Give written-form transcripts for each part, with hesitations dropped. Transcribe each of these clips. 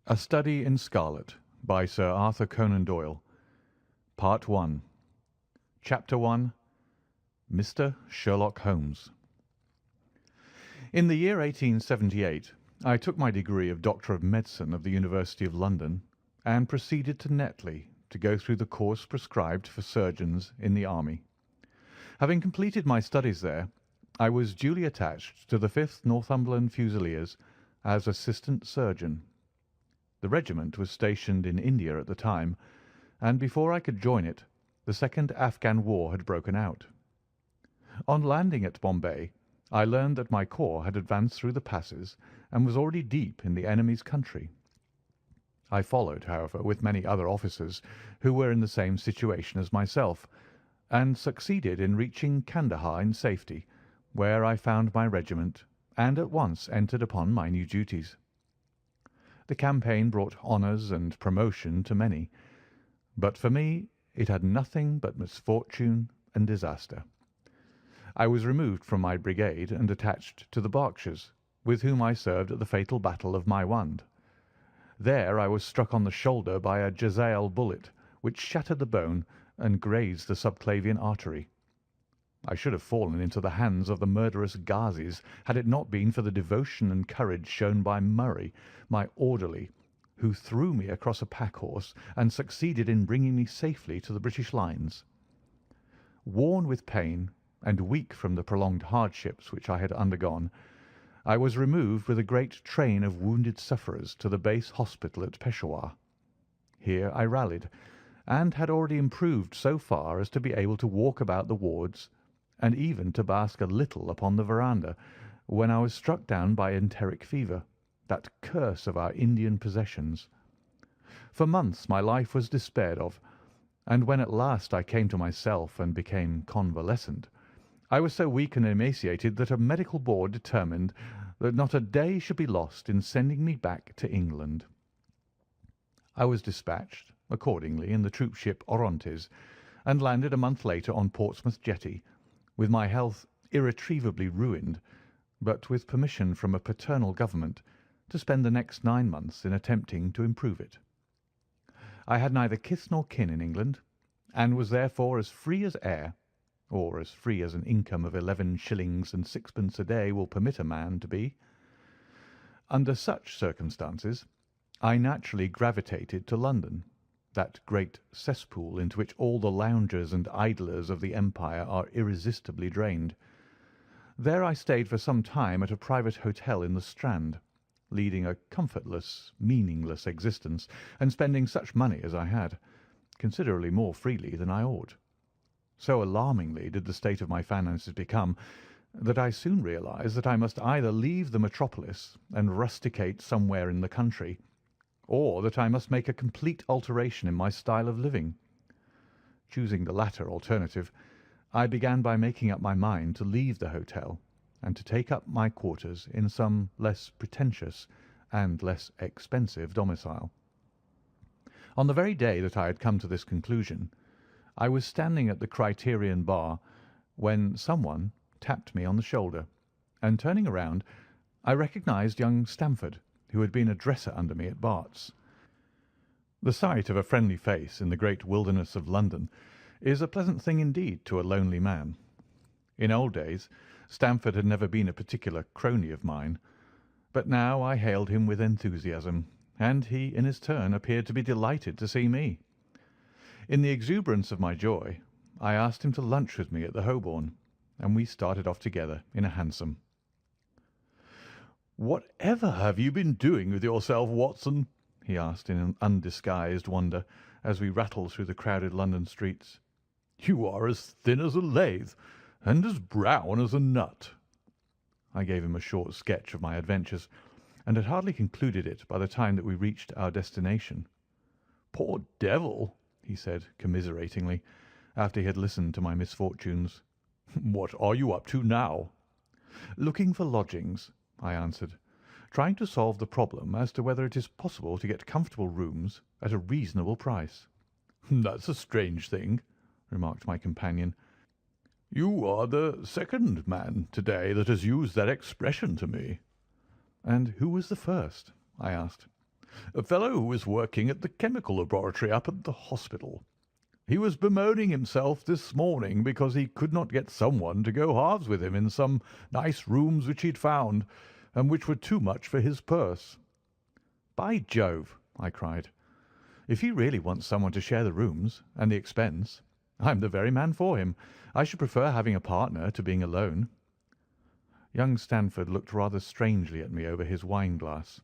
A Study in Scarlet by Sir Arthur Conan Doyle. Part 1. Chapter 1. Mr. Sherlock Holmes. In the year 1878 I took my degree of Doctor of Medicine of the University of London and proceeded to Netley to go through the course prescribed for surgeons in the army. Having completed my studies there, I was duly attached to the 5th Northumberland Fusiliers as assistant surgeon. The regiment was stationed in India at the time, and before I could join it, the second Afghan war had broken out. On landing at Bombay, I learned that my corps had advanced through the passes and was already deep in the enemy's country. I followed, however, with many other officers who were in the same situation as myself, and succeeded in reaching Kandahar in safety, where I found my regiment and at once entered upon my new duties. The campaign brought honours and promotion to many, but for me it had nothing but misfortune and disaster. I was removed from my brigade and attached to the Berkshires, with whom I served at the fatal battle of Maiwand. There I was struck on the shoulder by a Jezail bullet, which shattered the bone and grazed the subclavian artery. I should have fallen into the hands of the murderous Ghazis had it not been for the devotion and courage shown by Murray, my orderly, who threw me across a pack-horse and succeeded in bringing me safely to the British lines. Worn with pain and weak from the prolonged hardships which I had undergone, I was removed with a great train of wounded sufferers to the base hospital at Peshawar. Here I rallied, and had already improved so far as to be able to walk about the wards and even to bask a little upon the veranda, when I was struck down by enteric fever, that curse of our Indian possessions. For months my life was despaired of, and when at last I came to myself and became convalescent, I was so weak and emaciated that a medical board determined that not a day should be lost in sending me back to England. I was dispatched, accordingly, in the troop ship Orontes, and landed a month later on Portsmouth jetty, with my health irretrievably ruined, but with permission from a paternal government to spend the next 9 months in attempting to improve it. I had neither kith nor kin in England, and was therefore as free as air, or as free as an income of 11 shillings and sixpence a day will permit a man to be. Under such circumstances, I naturally gravitated to London, that great cesspool into which all the loungers and idlers of the empire are irresistibly drained. There I stayed for some time at a private hotel in the Strand, leading a comfortless, meaningless existence, and spending such money as I had, considerably more freely than I ought. So alarmingly did the state of my finances become, that I soon realized that I must either leave the metropolis and rusticate somewhere in the country, or that I must make a complete alteration in my style of living. Choosing the latter alternative, I began by making up my mind to leave the hotel and to take up my quarters in some less pretentious and less expensive domicile. On the very day that I had come to this conclusion, I was standing at the Criterion bar when someone tapped me on the shoulder, and turning around, I recognized young Stamford, who had been a dresser under me at Bart's. The sight of a friendly face in the great wilderness of London is a pleasant thing indeed to a lonely man. In old days Stamford had never been a particular crony of mine, but now I hailed him with enthusiasm, and he in his turn appeared to be delighted to see me. In the exuberance of my joy, I asked him to lunch with me at the Holborn, and we started off together in a hansom. "Whatever have you been doing with yourself, Watson?" he asked in an undisguised wonder as we rattled through the crowded London streets. "You are as thin as a lathe and as brown as a nut." I gave him a short sketch of my adventures, and had hardly concluded it by the time that we reached our destination. "Poor devil!" he said commiseratingly, after he had listened to my misfortunes. "What are you up to now?" "Looking for lodgings," I answered, "trying to solve the problem as to whether it is possible to get comfortable rooms at a reasonable price." "That's a strange thing," remarked my companion. "You are the second man to-day that has used that expression to me." "And who was the first?" I asked. A fellow who was working at the chemical laboratory up at the hospital. He was bemoaning himself this morning because he could not get someone to go halves with him in some nice rooms which he'd found, and which were too much for his purse." "By Jove!" I cried. "If he really wants someone to share the rooms and the expense, I'm the very man for him. I should prefer having a partner to being alone." Young Stamford looked rather strangely at me over his wine-glass.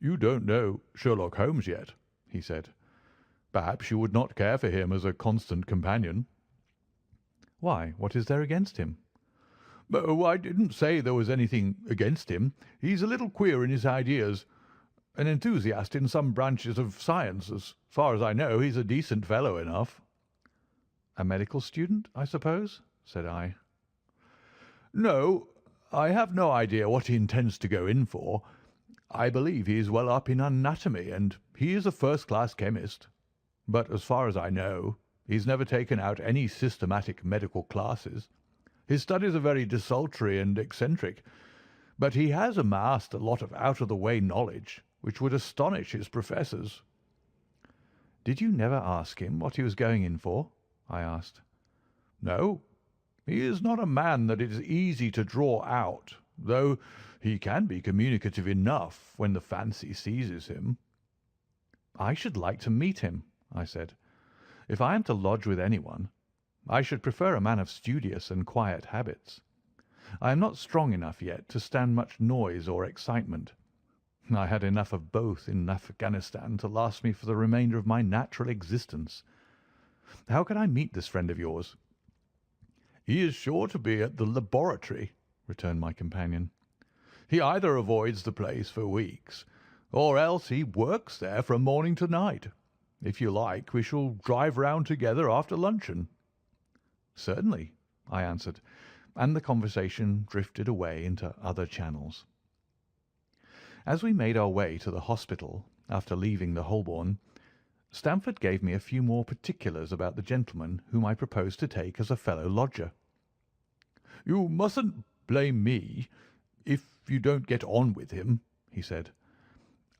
"You don't know Sherlock Holmes yet," he said. "Perhaps you would not care for him as a constant companion." "Why, what is there against him?" "Oh, I didn't say there was anything against him. He's a little queer in his ideas. An enthusiast in some branches of science. As far as I know, he's a decent fellow enough." "A medical student, I suppose?" said I. "No, I have no idea what he intends to go in for. I believe he is well up in anatomy, and he is a first-class chemist. But as far as I know, he's never taken out any systematic medical classes. His studies are very desultory and eccentric, but he has amassed a lot of out-of-the-way knowledge which would astonish his professors." "Did you never ask him what he was going in for?" I asked. "No, he is not a man that it is easy to draw out, though he can be communicative enough when the fancy seizes him." "I should like to meet him," I said. "If I am to lodge with anyone, I should prefer a man of studious and quiet habits. I am not strong enough yet to stand much noise or excitement. I had enough of both in Afghanistan to last me for the remainder of my natural existence. How can I meet this friend of yours?" "He is sure to be at the laboratory," returned my companion. "He either avoids the place for weeks, or else he works there from morning to night. If you like, we shall drive round together after luncheon." "Certainly," I answered, and the conversation drifted away into other channels. As we made our way to the hospital after leaving the Holborn, Stamford gave me a few more particulars about the gentleman whom I proposed to take as a fellow lodger. "You mustn't blame me if you don't get on with him," he said.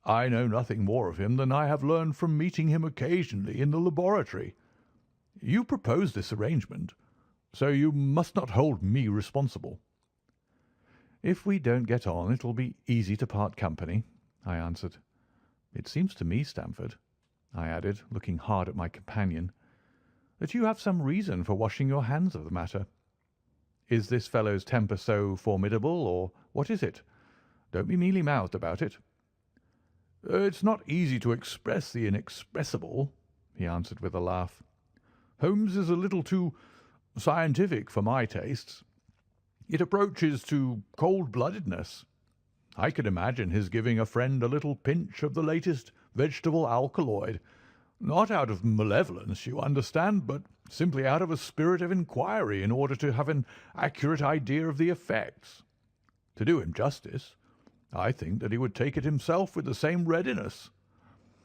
"I know nothing more of him than I have learned from meeting him occasionally in the laboratory. You proposed this arrangement, so you must not hold me responsible." "If we don't get on, it will be easy to part company," I answered. "It seems to me, Stamford," I added, looking hard at my companion, "that you have some reason for washing your hands of the matter. Is this fellow's temper so formidable, or what is it? Don't be mealy-mouthed about it." "It's not easy to express the inexpressible," he answered with a laugh. "Holmes is a little too scientific for my tastes. It approaches to cold-bloodedness. I could imagine his giving a friend a little pinch of the latest vegetable alkaloid, not out of malevolence, you understand, but simply out of a spirit of inquiry in order to have an accurate idea of the effects. To do him justice, I think that he would take it himself with the same readiness.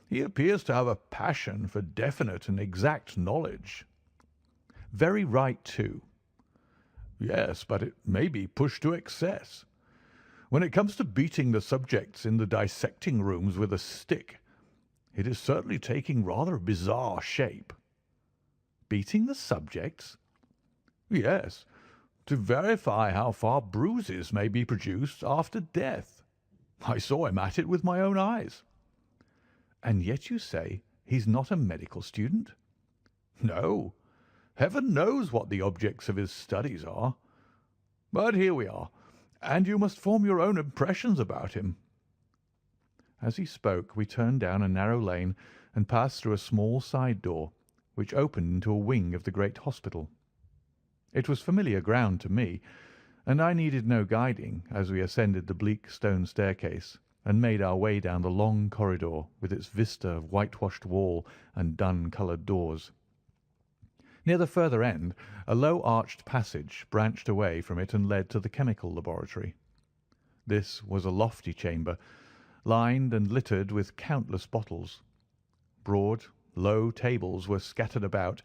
He appears to have a passion for definite and exact knowledge." "Very right, too." "Yes, but it may be pushed to excess. When it comes to beating the subjects in the dissecting rooms with a stick, it is certainly taking rather a bizarre shape." "Beating the subjects?" "Yes, to verify how far bruises may be produced after death. I saw him at it with my own eyes." "And yet you say he's not a medical student?" "No. Heaven knows what the objects of his studies are. But here we are, and you must form your own impressions about him." As he spoke, we turned down a narrow lane and passed through a small side door, which opened into a wing of the great hospital. It was familiar ground to me, and I needed no guiding as we ascended the bleak stone staircase and made our way down the long corridor with its vista of whitewashed wall and dun-coloured doors. Near the further end, a low arched passage branched away from it and led to the chemical laboratory. This was a lofty chamber, lined and littered with countless bottles. Broad, low tables were scattered about,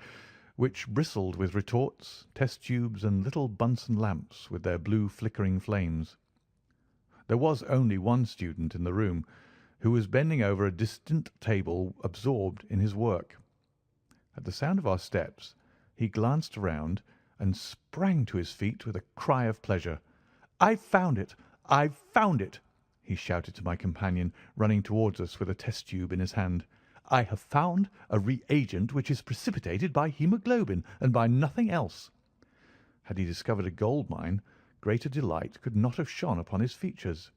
which bristled with retorts, test tubes, and little Bunsen lamps with their blue flickering flames. There was only one student in the room, who was bending over a distant table absorbed in his work. At the sound of our steps, he glanced around and sprang to his feet with a cry of pleasure. "I've found it! I've found it!" he shouted to my companion, running towards us with a test tube in his hand. "I have found a reagent which is precipitated by haemoglobin and by nothing else." Had he discovered a gold mine, greater delight could not have shone upon his features.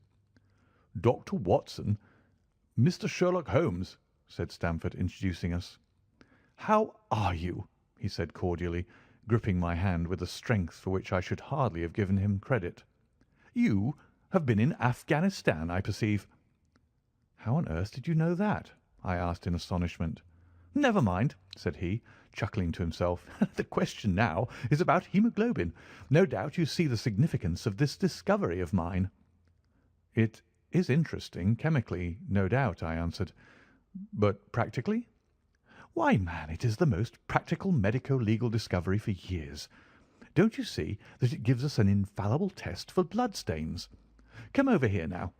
"Dr. Watson, Mr. Sherlock Holmes," said Stamford, introducing us. "How are you?" he said cordially, gripping my hand with a strength for which I should hardly have given him credit. "You have been in Afghanistan, I perceive." "How on earth did you know that?" I asked in astonishment. "Never mind," said he, chuckling to himself. "The question now is about haemoglobin. No doubt you see the significance of this discovery of mine." "It is interesting, chemically, no doubt," I answered. "But practically?" "Why, man, it is the most practical medico-legal discovery for years. Don't you see that it gives us an infallible test for blood stains? Come over here now."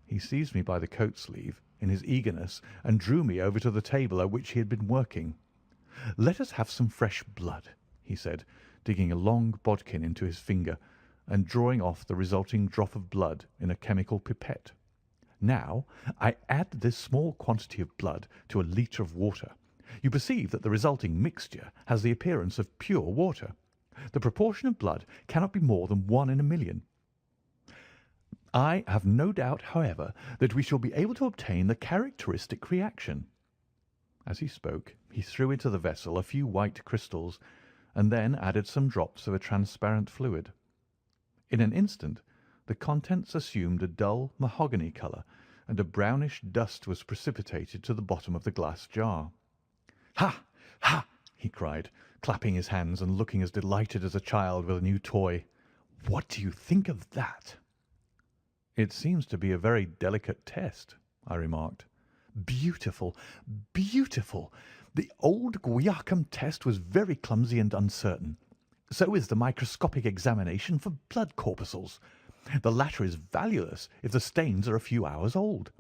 He seized me by the coat sleeve in his eagerness and drew me over to the table at which he had been working. "Let us have some fresh blood," he said, digging a long bodkin into his finger and drawing off the resulting drop of blood in a chemical pipette. "Now I add this small quantity of blood to a litre of water. You perceive that the resulting mixture has the appearance of pure water. The proportion of blood cannot be more than 1 in a million. I have no doubt, however, that we shall be able to obtain the characteristic reaction." As he spoke, he threw into the vessel a few white crystals, and then added some drops of a transparent fluid. In an instant the contents assumed a dull mahogany colour, and a brownish dust was precipitated to the bottom of the glass jar. "Ha! Ha!" he cried, clapping his hands and looking as delighted as a child with a new toy. "What do you think of that?" "It seems to be a very delicate test," I remarked. "Beautiful, beautiful. The old Guiacum test was very clumsy and uncertain. So is the microscopic examination for blood corpuscles. The latter is valueless if the stains are a few hours old.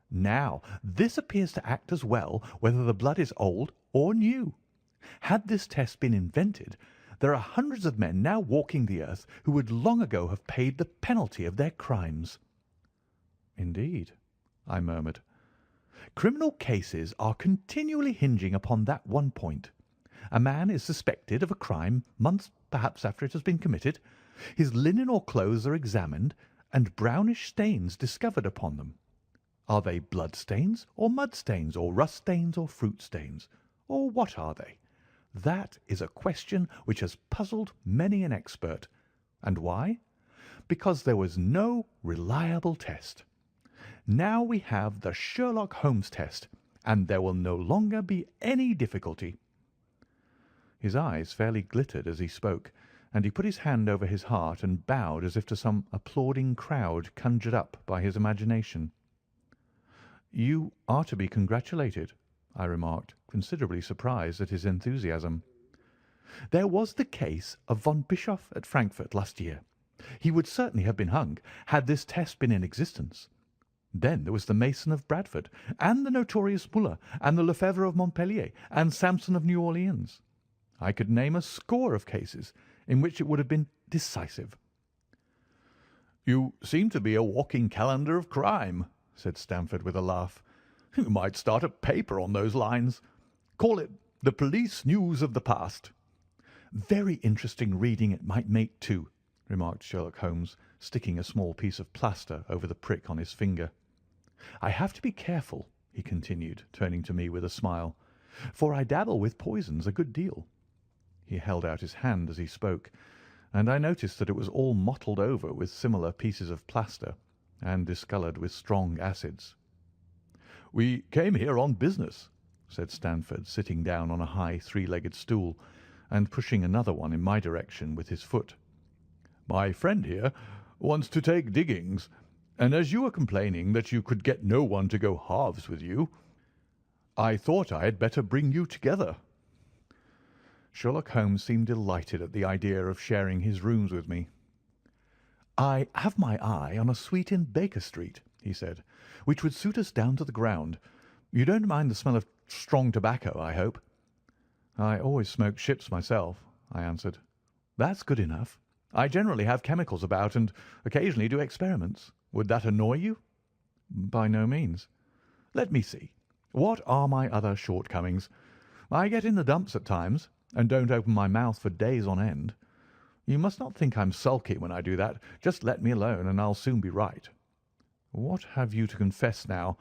Now, this appears to act as well whether the blood is old or new. Had this test been invented, there are hundreds of men now walking the earth who would long ago have paid the penalty of their crimes." "Indeed," I murmured. "Criminal cases are continually hinging upon that one point. A man is suspected of a crime months perhaps after it has been committed. His linen or clothes are examined, and brownish stains discovered upon them. Are they blood stains, or mud stains, or rust stains, or fruit stains, or what are they? That is a question which has puzzled many an expert. And why? Because there was no reliable test. Now we have the Sherlock Holmes test, and there will no longer be any difficulty." His eyes fairly glittered as he spoke, and he put his hand over his heart and bowed as if to some applauding crowd conjured up by his imagination. "You are to be congratulated," I remarked, considerably surprised at his enthusiasm. "There was the case of von Bischoff at Frankfurt last year. He would certainly have been hung had this test been in existence. Then there was the Mason of Bradford, and the notorious Muller, and the Lefebvre of Montpellier, and Samson of New Orleans. I could name a score of cases in which it would have been decisive." "You seem to be a walking calendar of crime," said Stamford with a laugh. "You might start a paper on those lines. Call it the Police News of the Past." "Very interesting reading it might make, too," remarked Sherlock Holmes, sticking a small piece of plaster over the prick on his finger. "I have to be careful," he continued, turning to me with a smile, "for I dabble with poisons a good deal." He held out his hand as he spoke, and I noticed that it was all mottled over with similar pieces of plaster and discoloured with strong acids. "We came here on business," said Stamford, sitting down on a high three-legged stool and pushing another one in my direction with his foot. "My friend here wants to take diggings, and as you were complaining that you could get no one to go halves with you, I thought I had better bring you together." Sherlock Holmes seemed delighted at the idea of sharing his rooms with me. "I have my eye on a suite in Baker Street," he said, "which would suit us down to the ground. You don't mind the smell of strong tobacco, I hope?" "I always smoke ships myself," I answered. "That's good enough. I generally have chemicals about and occasionally do experiments. Would that annoy you?" "By no means." "Let me see. What are my other shortcomings? I get in the dumps at times, and don't open my mouth for days on end. You must not think I'm sulky when I do that. Just let me alone, and I'll soon be right. What have you to confess now?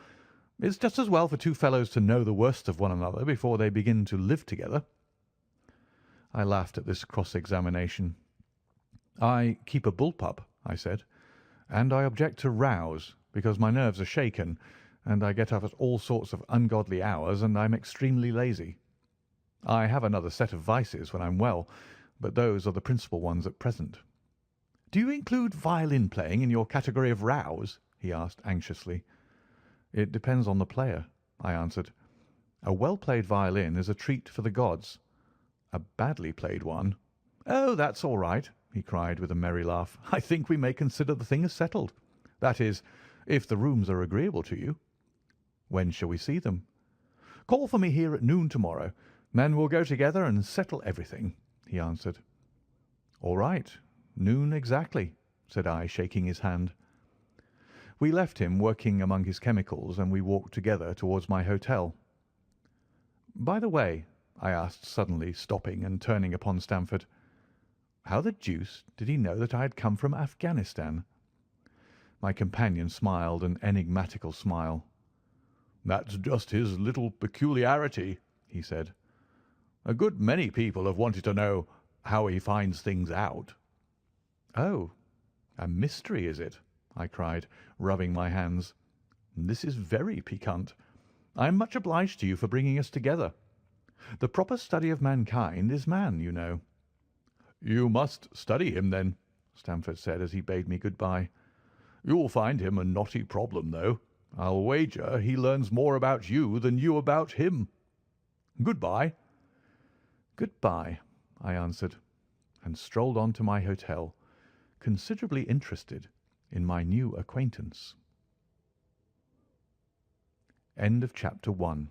It's just as well for two fellows to know the worst of one another before they begin to live together." I laughed at this cross-examination. "I keep a bull-pup," I said, "and I object to rows because my nerves are shaken, and I get up at all sorts of ungodly hours, and I'm extremely lazy. I have another set of vices when I'm well, but those are the principal ones at present." "Do you include violin playing in your category of rows?" he asked anxiously. "It depends on the player," I answered. "A well-played violin is a treat for the gods. A badly played one—" "Oh, that's all right," he cried with a merry laugh. "I think we may consider the thing as settled. That is, if the rooms are agreeable to you." "When shall we see them?" "Call for me here at noon tomorrow. Then we'll go together and settle everything," he answered. "All right, noon exactly," said I, shaking his hand. We left him working among his chemicals, and we walked together towards my hotel. "By the way," I asked suddenly, stopping and turning upon Stamford, "how the deuce did he know that I had come from Afghanistan?" My companion smiled an enigmatical smile. "That's just his little peculiarity," he said. "A good many people have wanted to know how he finds things out." "Oh, a mystery, is it?" I cried, rubbing my hands. "This is very piquant. I am much obliged to you for bringing us together. The proper study of mankind is man, you know." "You must study him, then," Stamford said as he bade me good-bye. "You'll find him a knotty problem, though. I'll wager he learns more about you than you about him. Good-bye." "Good-bye," I answered, and strolled on to my hotel, considerably interested in my new acquaintance. End of chapter 1.